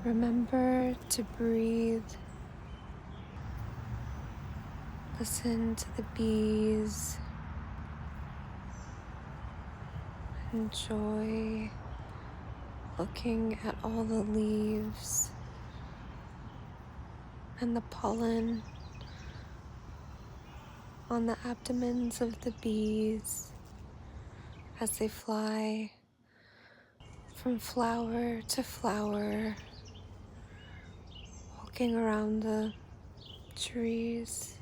Remember to breathe. Listen to the bees. Enjoy looking at all the leaves and the pollen on the abdomens of the bees as they fly from flower to flower, walking around the trees.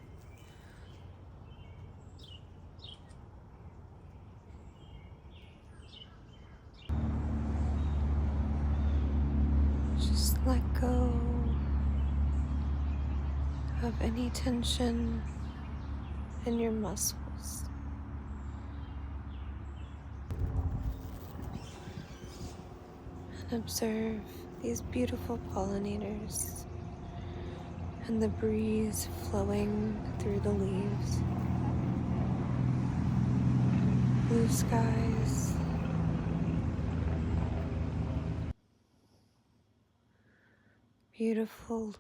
Just let go of any tension in your muscles. And observe these beautiful pollinators and the breeze flowing through the leaves. Blue skies. Beautiful